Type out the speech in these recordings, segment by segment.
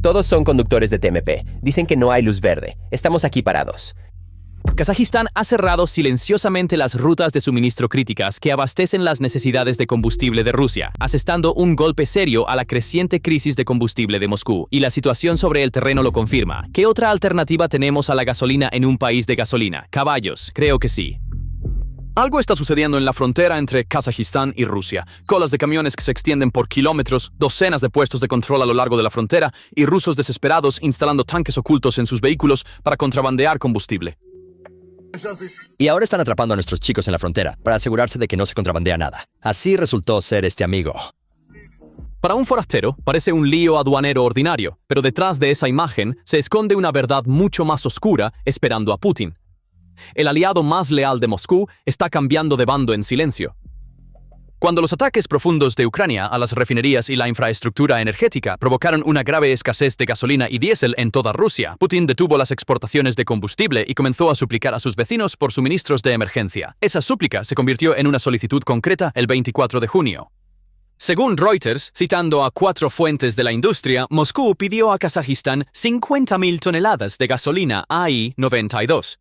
Todos son conductores de TMP. Dicen que no hay luz verde. Estamos aquí parados. Kazajistán ha cerrado silenciosamente las rutas de suministro críticas que abastecen las necesidades de combustible de Rusia, asestando un golpe serio a la creciente crisis de combustible de Moscú, y la situación sobre el terreno lo confirma. ¿Qué otra alternativa tenemos a la gasolina en un país de gasolina? Caballos, creo que sí. Algo está sucediendo en la frontera entre Kazajistán y Rusia. Colas de camiones que se extienden por kilómetros, docenas de puestos de control a lo largo de la frontera y rusos desesperados instalando tanques ocultos en sus vehículos para contrabandear combustible. Y ahora están atrapando a nuestros chicos en la frontera para asegurarse de que no se contrabandea nada. Así resultó ser este amigo. Para un forastero, parece un lío aduanero ordinario, pero detrás de esa imagen se esconde una verdad mucho más oscura esperando a Putin. El aliado más leal de Moscú está cambiando de bando en silencio. Cuando los ataques profundos de Ucrania a las refinerías y la infraestructura energética provocaron una grave escasez de gasolina y diésel en toda Rusia, Putin detuvo las exportaciones de combustible y comenzó a suplicar a sus vecinos por suministros de emergencia. Esa súplica se convirtió en una solicitud concreta el 24 de junio. Según Reuters, citando a 4 fuentes de la industria, Moscú pidió a Kazajistán 50.000 toneladas de gasolina AI-92.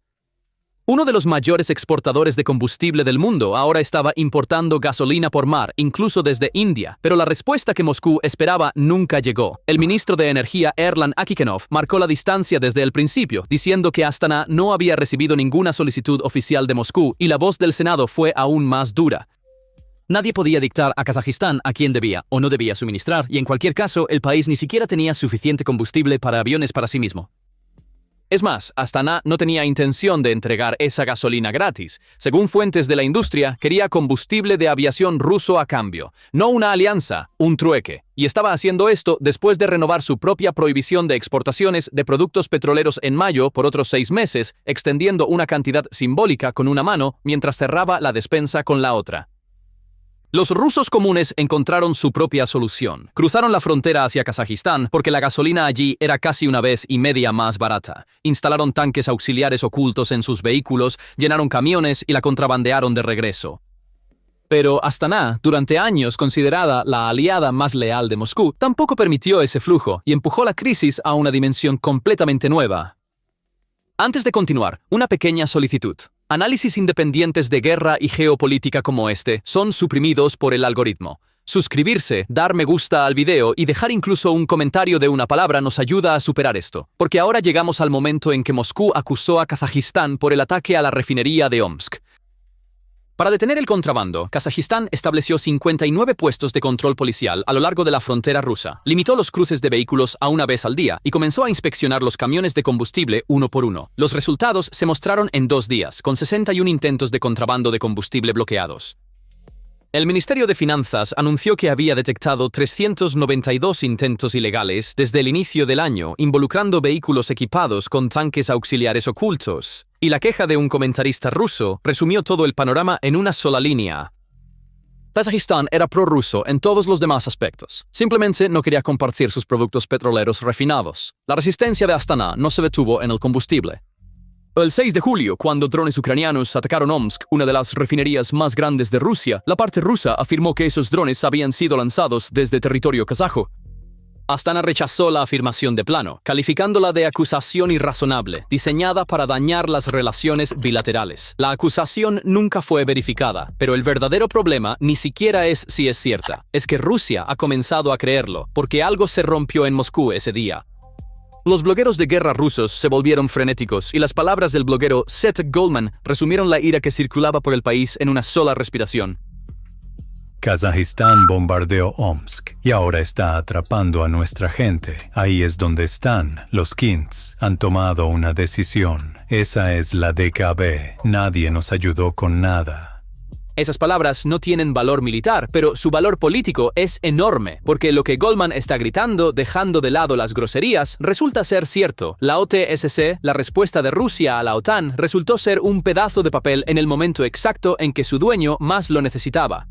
Uno de los mayores exportadores de combustible del mundo ahora estaba importando gasolina por mar, incluso desde India, pero la respuesta que Moscú esperaba nunca llegó. El ministro de Energía Erlan Akikhenov marcó la distancia desde el principio, diciendo que Astana no había recibido ninguna solicitud oficial de Moscú y la voz del Senado fue aún más dura. Nadie podía dictar a Kazajistán a quién debía o no debía suministrar, y en cualquier caso, el país ni siquiera tenía suficiente combustible para aviones para sí mismo. Es más, Astana no tenía intención de entregar esa gasolina gratis. Según fuentes de la industria, quería combustible de aviación ruso a cambio, no una alianza, un trueque. Y estaba haciendo esto después de renovar su propia prohibición de exportaciones de productos petroleros en mayo por otros 6 meses, extendiendo una cantidad simbólica con una mano mientras cerraba la despensa con la otra. Los rusos comunes encontraron su propia solución. Cruzaron la frontera hacia Kazajistán porque la gasolina allí era casi 1,5 veces más barata. Instalaron tanques auxiliares ocultos en sus vehículos, llenaron camiones y la contrabandearon de regreso. Pero Astana, durante años considerada la aliada más leal de Moscú, tampoco permitió ese flujo y empujó la crisis a una dimensión completamente nueva. Antes de continuar, una pequeña solicitud. Análisis independientes de guerra y geopolítica como este son suprimidos por el algoritmo. Suscribirse, dar me gusta al video y dejar incluso un comentario de una palabra nos ayuda a superar esto. Porque ahora llegamos al momento en que Moscú acusó a Kazajistán por el ataque a la refinería de Omsk. Para detener el contrabando, Kazajistán estableció 59 puestos de control policial a lo largo de la frontera rusa, limitó los cruces de vehículos a 1 vez al día y comenzó a inspeccionar los camiones de combustible uno por uno. Los resultados se mostraron en 2 días, con 61 intentos de contrabando de combustible bloqueados. El Ministerio de Finanzas anunció que había detectado 392 intentos ilegales desde el inicio del año, involucrando vehículos equipados con tanques auxiliares ocultos. Y la queja de un comentarista ruso resumió todo el panorama en una sola línea. Kazajistán era prorruso en todos los demás aspectos. Simplemente no quería compartir sus productos petroleros refinados. La resistencia de Astana no se detuvo en el combustible. El 6 de julio, cuando drones ucranianos atacaron Omsk, una de las refinerías más grandes de Rusia, la parte rusa afirmó que esos drones habían sido lanzados desde territorio kazajo. Astana rechazó la afirmación de plano, calificándola de acusación irrazonable, diseñada para dañar las relaciones bilaterales. La acusación nunca fue verificada, pero el verdadero problema ni siquiera es si es cierta. Es que Rusia ha comenzado a creerlo, porque algo se rompió en Moscú ese día. Los blogueros de guerra rusos se volvieron frenéticos y las palabras del bloguero Seth Goldman resumieron la ira que circulaba por el país en una sola respiración. Kazajistán bombardeó Omsk y ahora está atrapando a nuestra gente. Ahí es donde están. Los Kins han tomado una decisión. Esa es la DKB. Nadie nos ayudó con nada. Esas palabras no tienen valor militar, pero su valor político es enorme, porque lo que Goldman está gritando, dejando de lado las groserías, resulta ser cierto. La OTSC, la respuesta de Rusia a la OTAN, resultó ser un pedazo de papel en el momento exacto en que su dueño más lo necesitaba.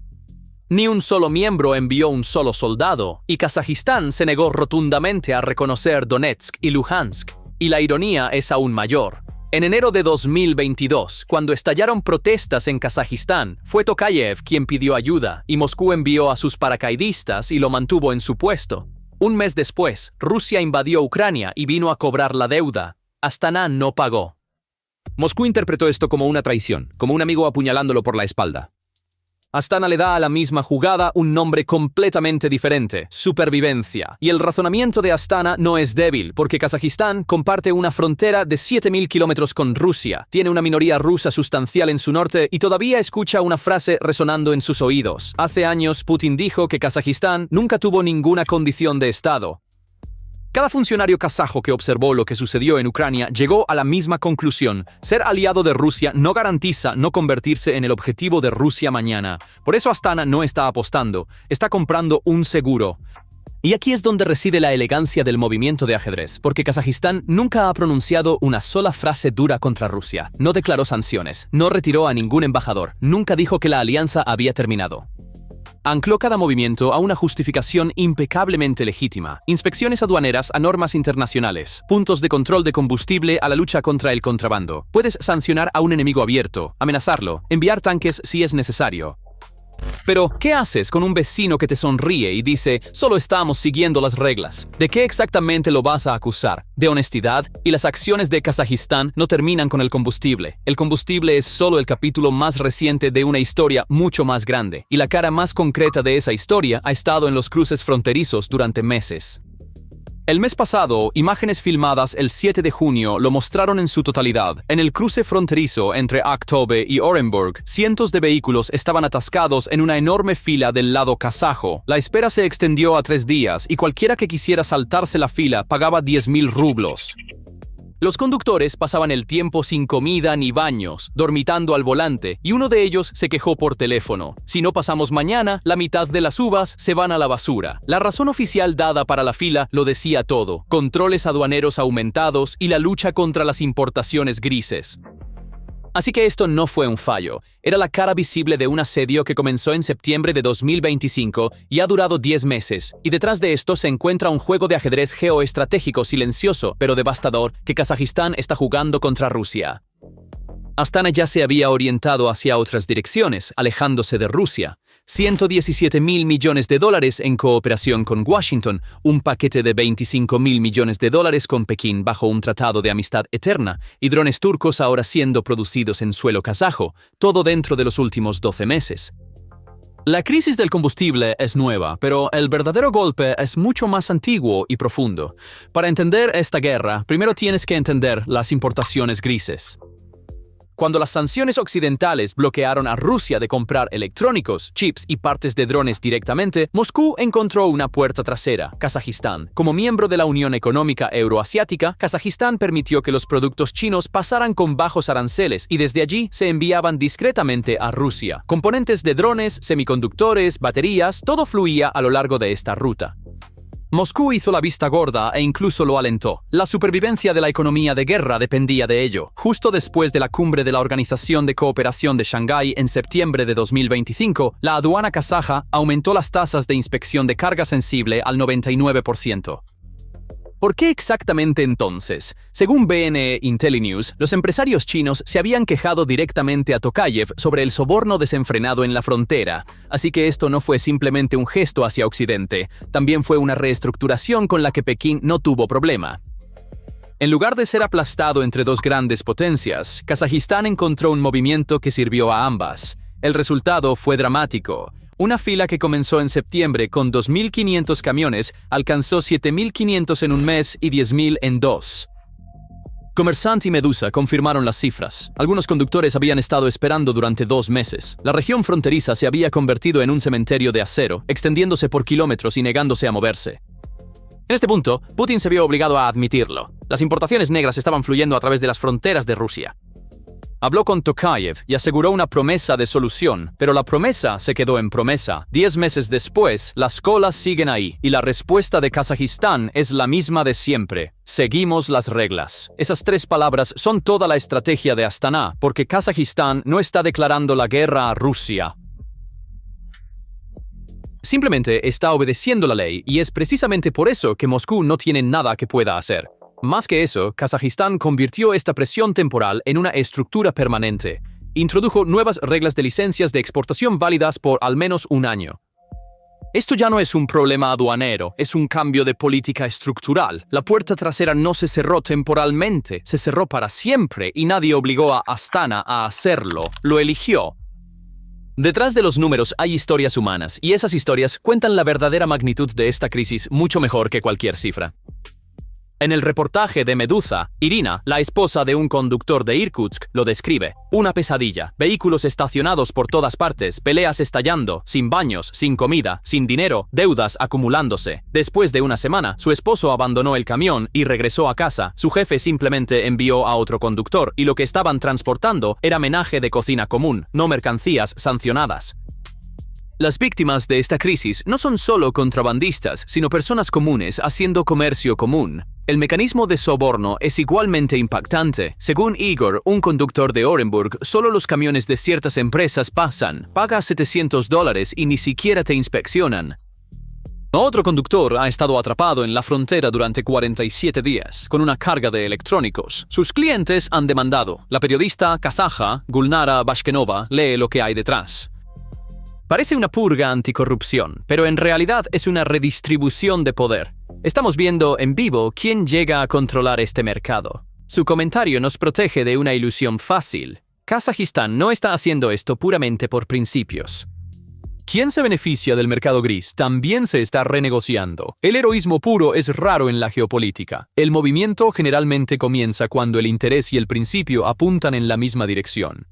Ni un solo miembro envió un solo soldado, y Kazajistán se negó rotundamente a reconocer Donetsk y Luhansk. Y la ironía es aún mayor. En enero de 2022, cuando estallaron protestas en Kazajistán, fue Tokayev quien pidió ayuda y Moscú envió a sus paracaidistas y lo mantuvo en su puesto. Un mes después, Rusia invadió Ucrania y vino a cobrar la deuda. Astana no pagó. Moscú interpretó esto como una traición, como un amigo apuñalándolo por la espalda. Astana le da a la misma jugada un nombre completamente diferente: supervivencia. Y el razonamiento de Astana no es débil, porque Kazajistán comparte una frontera de 7.000 kilómetros con Rusia, tiene una minoría rusa sustancial en su norte y todavía escucha una frase resonando en sus oídos. Hace años, Putin dijo que Kazajistán nunca tuvo ninguna condición de Estado. Cada funcionario kazajo que observó lo que sucedió en Ucrania llegó a la misma conclusión: ser aliado de Rusia no garantiza no convertirse en el objetivo de Rusia mañana. Por eso Astana no está apostando, está comprando un seguro. Y aquí es donde reside la elegancia del movimiento de ajedrez, porque Kazajistán nunca ha pronunciado una sola frase dura contra Rusia, no declaró sanciones, no retiró a ningún embajador, nunca dijo que la alianza había terminado. Ancló cada movimiento a una justificación impecablemente legítima: inspecciones aduaneras a normas internacionales, puntos de control de combustible a la lucha contra el contrabando. Puedes sancionar a un enemigo abierto, amenazarlo, enviar tanques si es necesario. Pero, ¿qué haces con un vecino que te sonríe y dice: solo estamos siguiendo las reglas? ¿De qué exactamente lo vas a acusar? ¿De honestidad? Y las acciones de Kazajistán no terminan con el combustible. El combustible es solo el capítulo más reciente de una historia mucho más grande, y la cara más concreta de esa historia ha estado en los cruces fronterizos durante meses. El mes pasado, imágenes filmadas el 7 de junio lo mostraron en su totalidad. En el cruce fronterizo entre Aktobe y Orenburg, cientos de vehículos estaban atascados en una enorme fila del lado kazajo. La espera se extendió a 3 días y cualquiera que quisiera saltarse la fila pagaba 10.000 rublos. Los conductores pasaban el tiempo sin comida ni baños, dormitando al volante, y uno de ellos se quejó por teléfono: si no pasamos mañana, la mitad de las uvas se van a la basura. La razón oficial dada para la fila lo decía todo: controles aduaneros aumentados y la lucha contra las importaciones grises. Así que esto no fue un fallo, era la cara visible de un asedio que comenzó en septiembre de 2025 y ha durado 10 meses, y detrás de esto se encuentra un juego de ajedrez geoestratégico silencioso pero devastador que Kazajistán está jugando contra Rusia. Astana ya se había orientado hacia otras direcciones, alejándose de Rusia. 117.000 millones de dólares en cooperación con Washington, un paquete de 25.000 millones de dólares con Pekín bajo un tratado de amistad eterna, y drones turcos ahora siendo producidos en suelo kazajo, todo dentro de los últimos 12 meses. La crisis del combustible es nueva, pero el verdadero golpe es mucho más antiguo y profundo. Para entender esta guerra, primero tienes que entender las importaciones grises. Cuando las sanciones occidentales bloquearon a Rusia de comprar electrónicos, chips y partes de drones directamente, Moscú encontró una puerta trasera: Kazajistán. Como miembro de la Unión Económica Euroasiática, Kazajistán permitió que los productos chinos pasaran con bajos aranceles y desde allí se enviaban discretamente a Rusia. Componentes de drones, semiconductores, baterías, todo fluía a lo largo de esta ruta. Moscú hizo la vista gorda e incluso lo alentó. La supervivencia de la economía de guerra dependía de ello. Justo después de la cumbre de la Organización de Cooperación de Shanghái en septiembre de 2025, la aduana kazaja aumentó las tasas de inspección de carga sensible al 99%. ¿Por qué exactamente entonces? Según BNE IntelliNews, los empresarios chinos se habían quejado directamente a Tokayev sobre el soborno desenfrenado en la frontera, así que esto no fue simplemente un gesto hacia Occidente, también fue una reestructuración con la que Pekín no tuvo problema. En lugar de ser aplastado entre dos grandes potencias, Kazajistán encontró un movimiento que sirvió a ambas. El resultado fue dramático. Una fila que comenzó en septiembre con 2.500 camiones alcanzó 7.500 en un mes y 10.000 en 2. Commerzant y Medusa confirmaron las cifras. Algunos conductores habían estado esperando durante 2 meses. La región fronteriza se había convertido en un cementerio de acero, extendiéndose por kilómetros y negándose a moverse. En este punto, Putin se vio obligado a admitirlo. Las importaciones negras estaban fluyendo a través de las fronteras de Rusia. Habló con Tokayev y aseguró una promesa de solución, pero la promesa se quedó en promesa. 10 meses después, las colas siguen ahí, y la respuesta de Kazajistán es la misma de siempre: seguimos las reglas. Esas 3 palabras son toda la estrategia de Astana, porque Kazajistán no está declarando la guerra a Rusia. Simplemente está obedeciendo la ley, y es precisamente por eso que Moscú no tiene nada que pueda hacer. Más que eso, Kazajistán convirtió esta presión temporal en una estructura permanente. Introdujo nuevas reglas de licencias de exportación válidas por al menos un año. Esto ya no es un problema aduanero, es un cambio de política estructural. La puerta trasera no se cerró temporalmente, se cerró para siempre y nadie obligó a Astana a hacerlo, lo eligió. Detrás de los números hay historias humanas, y esas historias cuentan la verdadera magnitud de esta crisis mucho mejor que cualquier cifra. En el reportaje de Meduza, Irina, la esposa de un conductor de Irkutsk, lo describe. Una pesadilla, vehículos estacionados por todas partes, peleas estallando, sin baños, sin comida, sin dinero, deudas acumulándose. Después de una semana, su esposo abandonó el camión y regresó a casa. Su jefe simplemente envió a otro conductor y lo que estaban transportando era menaje de cocina común, no mercancías sancionadas. Las víctimas de esta crisis no son solo contrabandistas, sino personas comunes haciendo comercio común. El mecanismo de soborno es igualmente impactante. Según Igor, un conductor de Orenburg, solo los camiones de ciertas empresas pasan, paga $700 y ni siquiera te inspeccionan. Otro conductor ha estado atrapado en la frontera durante 47 días, con una carga de electrónicos. Sus clientes han demandado. La periodista kazaja Gulnara Bashkenova lee lo que hay detrás. Parece una purga anticorrupción, pero en realidad es una redistribución de poder. Estamos viendo en vivo quién llega a controlar este mercado. Su comentario nos protege de una ilusión fácil. Kazajistán no está haciendo esto puramente por principios. Quien se beneficia del mercado gris también se está renegociando. El heroísmo puro es raro en la geopolítica. El movimiento generalmente comienza cuando el interés y el principio apuntan en la misma dirección.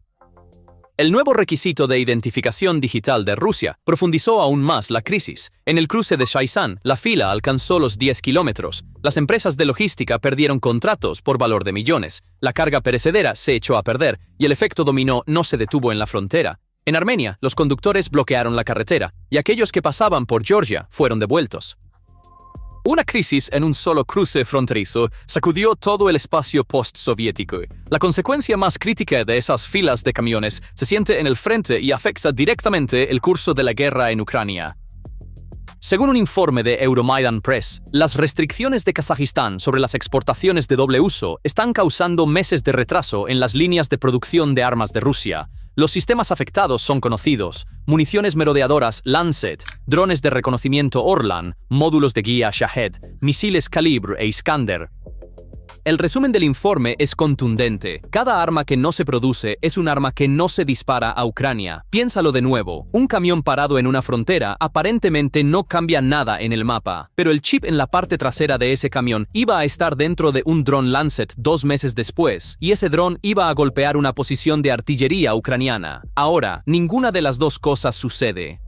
El nuevo requisito de identificación digital de Rusia profundizó aún más la crisis. En el cruce de Shaizan, la fila alcanzó los 10 kilómetros. Las empresas de logística perdieron contratos por valor de millones. La carga perecedera se echó a perder y el efecto dominó no se detuvo en la frontera. En Armenia, los conductores bloquearon la carretera y aquellos que pasaban por Georgia fueron devueltos. Una crisis en un solo cruce fronterizo sacudió todo el espacio post-soviético. La consecuencia más crítica de esas filas de camiones se siente en el frente y afecta directamente el curso de la guerra en Ucrania. Según un informe de Euromaidan Press, las restricciones de Kazajistán sobre las exportaciones de doble uso están causando meses de retraso en las líneas de producción de armas de Rusia. Los sistemas afectados son conocidos: municiones merodeadoras Lancet, drones de reconocimiento Orlan, módulos de guía Shahed, misiles Kalibr e Iskander. El resumen del informe es contundente. Cada arma que no se produce es un arma que no se dispara a Ucrania. Piénsalo de nuevo. Un camión parado en una frontera aparentemente no cambia nada en el mapa, pero el chip en la parte trasera de ese camión iba a estar dentro de un dron Lancet 2 meses después, y ese dron iba a golpear una posición de artillería ucraniana. Ahora, ninguna de las dos cosas sucede.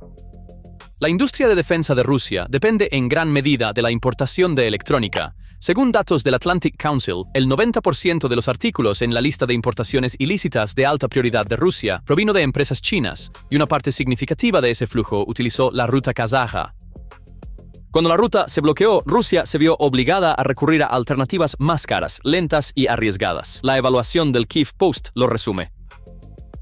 La industria de defensa de Rusia depende en gran medida de la importación de electrónica. Según datos del Atlantic Council, el 90% de los artículos en la lista de importaciones ilícitas de alta prioridad de Rusia provino de empresas chinas, y una parte significativa de ese flujo utilizó la ruta kazaja. Cuando la ruta se bloqueó, Rusia se vio obligada a recurrir a alternativas más caras, lentas y arriesgadas. La evaluación del Kyiv Post lo resume.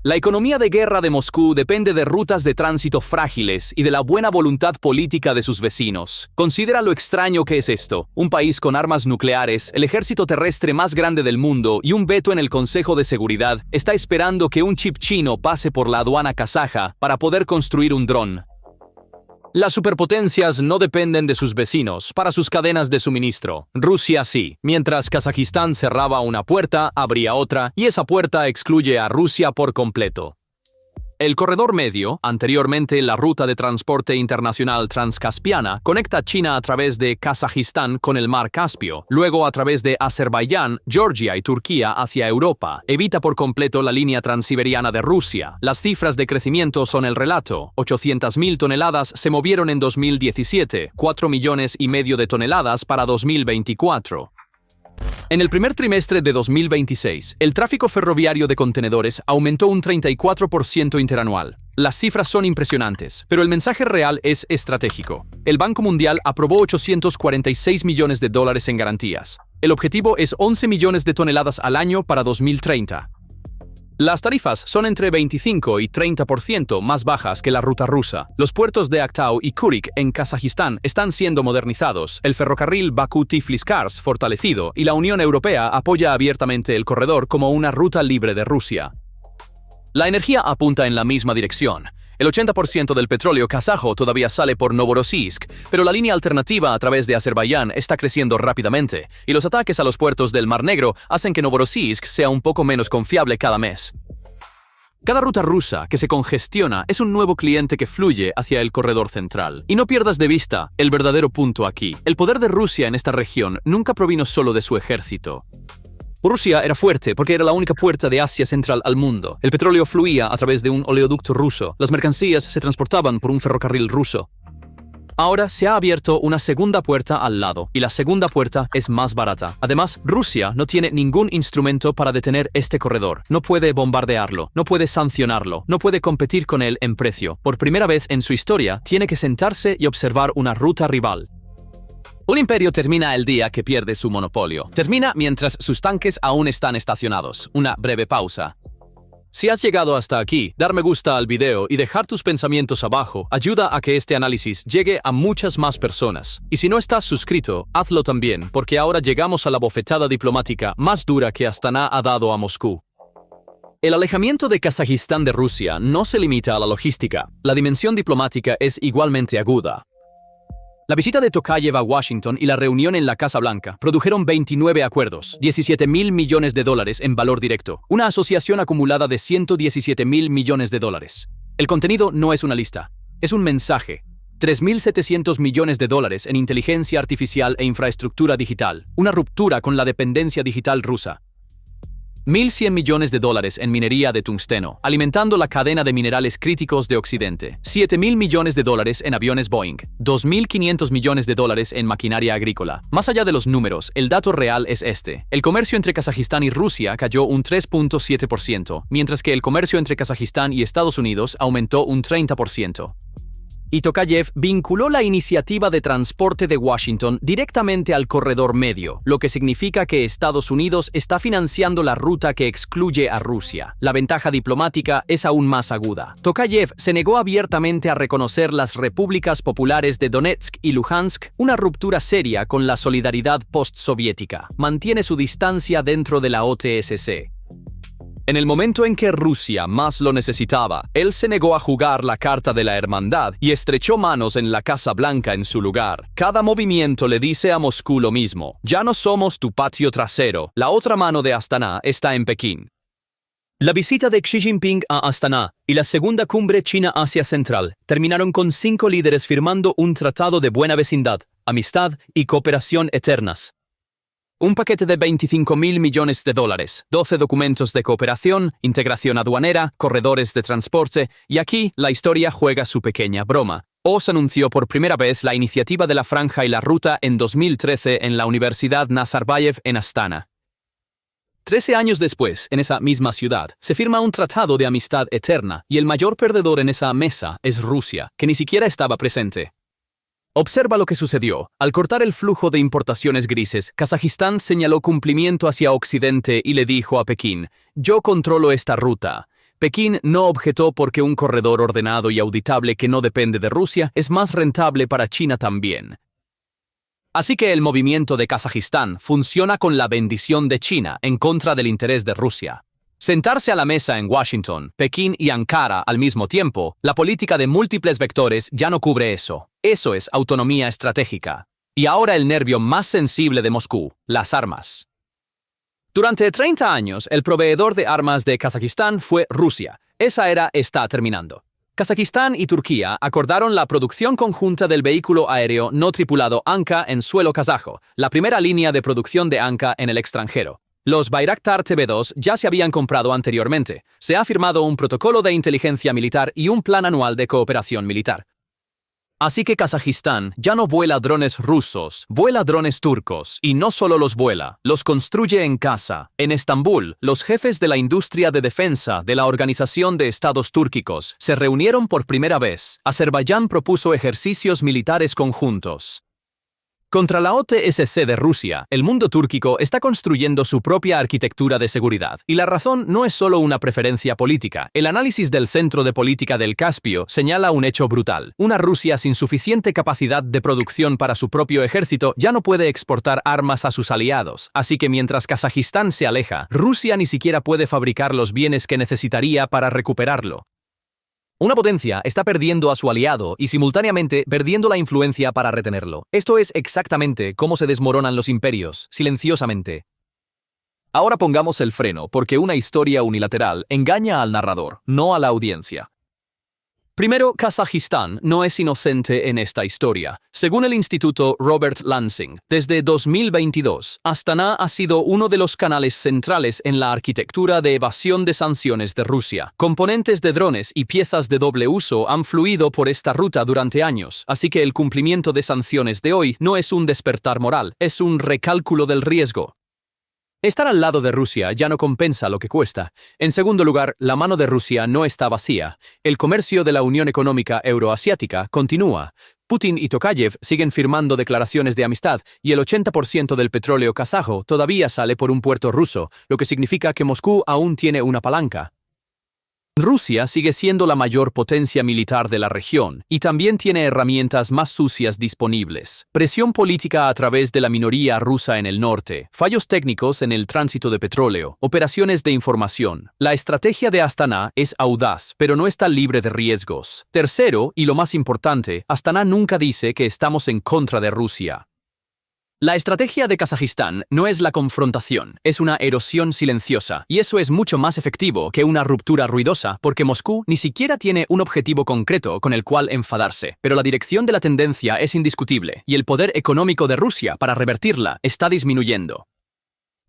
La economía de guerra de Moscú depende de rutas de tránsito frágiles y de la buena voluntad política de sus vecinos. Considera lo extraño que es esto: un país con armas nucleares, el ejército terrestre más grande del mundo y un veto en el Consejo de Seguridad está esperando que un chip chino pase por la aduana kazaja para poder construir un dron. Las superpotencias no dependen de sus vecinos para sus cadenas de suministro. Rusia sí. Mientras Kazajistán cerraba una puerta, abría otra, y esa puerta excluye a Rusia por completo. El corredor medio, anteriormente la ruta de transporte internacional transcaspiana, conecta China a través de Kazajistán con el mar Caspio, luego a través de Azerbaiyán, Georgia y Turquía hacia Europa. Evita por completo la línea transiberiana de Rusia. Las cifras de crecimiento son el relato: 800.000 toneladas se movieron en 2017, 4,5 millones de toneladas para 2024. En el primer trimestre de 2026, el tráfico ferroviario de contenedores aumentó un 34% interanual. Las cifras son impresionantes, pero el mensaje real es estratégico. El Banco Mundial aprobó $846 millones en garantías. El objetivo es 11 millones de toneladas al año para 2030. Las tarifas son entre 25 y 30% más bajas que la ruta rusa. Los puertos de Aktau y Kurik en Kazajistán están siendo modernizados, el ferrocarril Bakú-Tiflis-Kars fortalecido, y la Unión Europea apoya abiertamente el corredor como una ruta libre de Rusia. La energía apunta en la misma dirección. El 80% del petróleo kazajo todavía sale por Novorossiysk, pero la línea alternativa a través de Azerbaiyán está creciendo rápidamente, y los ataques a los puertos del Mar Negro hacen que Novorossiysk sea un poco menos confiable cada mes. Cada ruta rusa que se congestiona es un nuevo cliente que fluye hacia el corredor central. Y no pierdas de vista el verdadero punto aquí. El poder de Rusia en esta región nunca provino solo de su ejército. Rusia era fuerte porque era la única puerta de Asia Central al mundo. El petróleo fluía a través de un oleoducto ruso. Las mercancías se transportaban por un ferrocarril ruso. Ahora se ha abierto una segunda puerta al lado, y la segunda puerta es más barata. Además, Rusia no tiene ningún instrumento para detener este corredor. No puede bombardearlo, no puede sancionarlo, no puede competir con él en precio. Por primera vez en su historia, tiene que sentarse y observar una ruta rival. Un imperio termina el día que pierde su monopolio. Termina mientras sus tanques aún están estacionados. Una breve pausa. Si has llegado hasta aquí, dar me gusta al video y dejar tus pensamientos abajo ayuda a que este análisis llegue a muchas más personas. Y si no estás suscrito, hazlo también, porque ahora llegamos a la bofetada diplomática más dura que Astana ha dado a Moscú. El alejamiento de Kazajistán de Rusia no se limita a la logística. La dimensión diplomática es igualmente aguda. La visita de Tokayev a Washington y la reunión en la Casa Blanca produjeron 29 acuerdos, 17.000 millones de dólares en valor directo, una asociación acumulada de 117.000 millones de dólares. El contenido no es una lista, es un mensaje. 3.700 millones de dólares en inteligencia artificial e infraestructura digital, una ruptura con la dependencia digital rusa. 1.100 millones de dólares en minería de tungsteno, alimentando la cadena de minerales críticos de Occidente. 7.000 millones de dólares en aviones Boeing. 2.500 millones de dólares en maquinaria agrícola. Más allá de los números, el dato real es este. El comercio entre Kazajistán y Rusia cayó un 3.7%, mientras que el comercio entre Kazajistán y Estados Unidos aumentó un 30%. Y Tokayev vinculó la iniciativa de transporte de Washington directamente al corredor medio, lo que significa que Estados Unidos está financiando la ruta que excluye a Rusia. La ventaja diplomática es aún más aguda. Tokayev se negó abiertamente a reconocer las repúblicas populares de Donetsk y Luhansk, una ruptura seria con la solidaridad postsoviética. Mantiene su distancia dentro de la OTSC. En el momento en que Rusia más lo necesitaba, él se negó a jugar la carta de la hermandad y estrechó manos en la Casa Blanca en su lugar. Cada movimiento le dice a Moscú lo mismo. Ya no somos tu patio trasero. La otra mano de Astana está en Pekín. La visita de Xi Jinping a Astana y la segunda cumbre China-Asia Central terminaron con 5 líderes firmando un tratado de buena vecindad, amistad y cooperación eternas. Un paquete de 25.000 millones de dólares, 12 documentos de cooperación, integración aduanera, corredores de transporte, y aquí la historia juega su pequeña broma. Oz anunció por primera vez la iniciativa de la Franja y la Ruta en 2013 en la Universidad Nazarbayev en Astana. 13 años después, en esa misma ciudad, se firma un tratado de amistad eterna, y el mayor perdedor en esa mesa es Rusia, que ni siquiera estaba presente. Observa lo que sucedió. Al cortar el flujo de importaciones grises, Kazajistán señaló cumplimiento hacia Occidente y le dijo a Pekín, «Yo controlo esta ruta». Pekín no objetó porque un corredor ordenado y auditable que no depende de Rusia es más rentable para China también. Así que el movimiento de Kazajistán funciona con la bendición de China en contra del interés de Rusia. Sentarse a la mesa en Washington, Pekín y Ankara al mismo tiempo, la política de múltiples vectores ya no cubre eso. Eso es autonomía estratégica. Y ahora el nervio más sensible de Moscú, las armas. Durante 30 años, el proveedor de armas de Kazajistán fue Rusia. Esa era está terminando. Kazajistán y Turquía acordaron la producción conjunta del vehículo aéreo no tripulado Anka en suelo kazajo, la primera línea de producción de Anka en el extranjero. Los Bayraktar TB2 ya se habían comprado anteriormente. Se ha firmado un protocolo de inteligencia militar y un plan anual de cooperación militar. Así que Kazajistán ya no vuela drones rusos, vuela drones turcos, y no solo los vuela, los construye en casa. En Estambul, los jefes de la industria de defensa de la Organización de Estados Túrquicos se reunieron por primera vez. Azerbaiyán propuso ejercicios militares conjuntos. Contra la OTSC de Rusia, el mundo túrquico está construyendo su propia arquitectura de seguridad. Y la razón no es solo una preferencia política. El análisis del Centro de Política del Caspio señala un hecho brutal. Una Rusia sin suficiente capacidad de producción para su propio ejército ya no puede exportar armas a sus aliados. Así que mientras Kazajistán se aleja, Rusia ni siquiera puede fabricar los bienes que necesitaría para recuperarlo. Una potencia está perdiendo a su aliado y simultáneamente perdiendo la influencia para retenerlo. Esto es exactamente cómo se desmoronan los imperios, silenciosamente. Ahora pongamos el freno, porque una historia unilateral engaña al narrador, no a la audiencia. Primero, Kazajistán no es inocente en esta historia. Según el Instituto Robert Lansing, desde 2022, Astana ha sido uno de los canales centrales en la arquitectura de evasión de sanciones de Rusia. Componentes de drones y piezas de doble uso han fluido por esta ruta durante años, así que el cumplimiento de sanciones de hoy no es un despertar moral, es un recálculo del riesgo. Estar al lado de Rusia ya no compensa lo que cuesta. En segundo lugar, la mano de Rusia no está vacía. El comercio de la Unión Económica Euroasiática continúa. Putin y Tokayev siguen firmando declaraciones de amistad y el 80% del petróleo kazajo todavía sale por un puerto ruso, lo que significa que Moscú aún tiene una palanca. Rusia sigue siendo la mayor potencia militar de la región y también tiene herramientas más sucias disponibles. Presión política a través de la minoría rusa en el norte, fallos técnicos en el tránsito de petróleo, operaciones de información. La estrategia de Astana es audaz, pero no está libre de riesgos. Tercero, y lo más importante, Astana nunca dice que estamos en contra de Rusia. La estrategia de Kazajistán no es la confrontación, es una erosión silenciosa, y eso es mucho más efectivo que una ruptura ruidosa porque Moscú ni siquiera tiene un objetivo concreto con el cual enfadarse. Pero la dirección de la tendencia es indiscutible, y el poder económico de Rusia para revertirla está disminuyendo.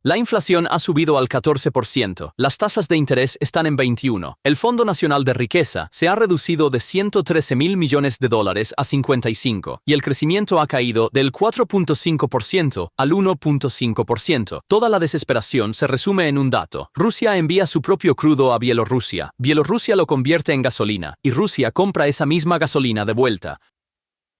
La inflación ha subido al 14%, las tasas de interés están en 21%, el Fondo Nacional de Riqueza se ha reducido de $113.000 millones a 55, y el crecimiento ha caído del 4.5% al 1.5%. Toda la desesperación se resume en un dato. Rusia envía su propio crudo a Bielorrusia, Bielorrusia lo convierte en gasolina, y Rusia compra esa misma gasolina de vuelta.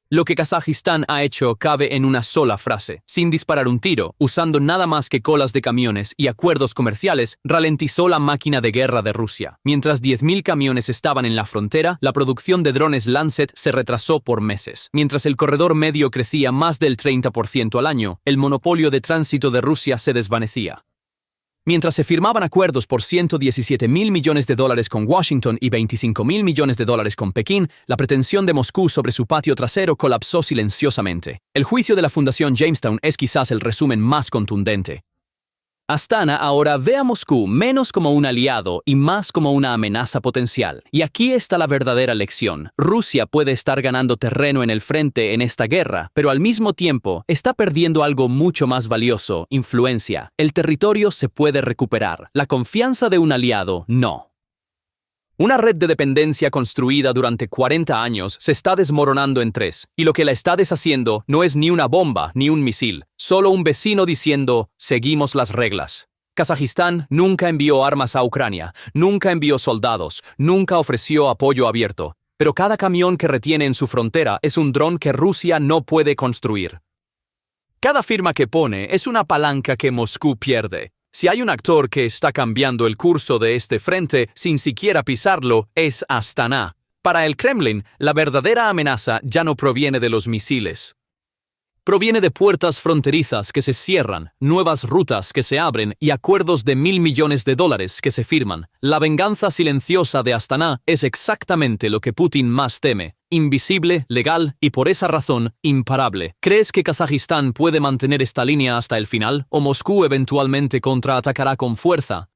Lo que Kazajistán ha hecho cabe en una sola frase. Sin disparar un tiro, usando nada más que colas de camiones y acuerdos comerciales, ralentizó la máquina de guerra de Rusia. Mientras 10.000 camiones estaban en la frontera, la producción de drones Lancet se retrasó por meses. Mientras el corredor medio crecía más del 30% al año, el monopolio de tránsito de Rusia se desvanecía. Mientras se firmaban acuerdos por $117.000 millones con Washington y $25.000 millones con Pekín, la pretensión de Moscú sobre su patio trasero colapsó silenciosamente. El juicio de la Fundación Jamestown es quizás el resumen más contundente. Astana ahora ve a Moscú menos como un aliado y más como una amenaza potencial. Y aquí está la verdadera lección. Rusia puede estar ganando terreno en el frente en esta guerra, pero al mismo tiempo está perdiendo algo mucho más valioso: influencia. El territorio se puede recuperar, la confianza de un aliado no. Una red de dependencia construida durante 40 años se está desmoronando en 3, y lo que la está deshaciendo no es ni una bomba ni un misil, solo un vecino diciendo: seguimos las reglas. Kazajistán nunca envió armas a Ucrania, nunca envió soldados, nunca ofreció apoyo abierto, pero cada camión que retiene en su frontera es un dron que Rusia no puede construir. Cada firma que pone es una palanca que Moscú pierde. Si hay un actor que está cambiando el curso de este frente sin siquiera pisarlo, es Astana. Para el Kremlin, la verdadera amenaza ya no proviene de los misiles. Proviene de puertas fronterizas que se cierran, nuevas rutas que se abren y acuerdos de $1.000 millones que se firman. La venganza silenciosa de Astana es exactamente lo que Putin más teme. Invisible, legal y por esa razón, imparable. ¿Crees que Kazajistán puede mantener esta línea hasta el final o Moscú eventualmente contraatacará con fuerza?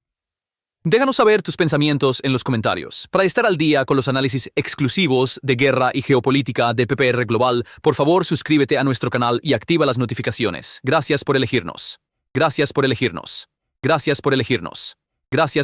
Déjanos saber tus pensamientos en los comentarios. Para estar al día con los análisis exclusivos de guerra y geopolítica de PPR Global, por favor suscríbete a nuestro canal y activa las notificaciones. Gracias por elegirnos. Gracias por elegirnos. Gracias por elegirnos. Gracias.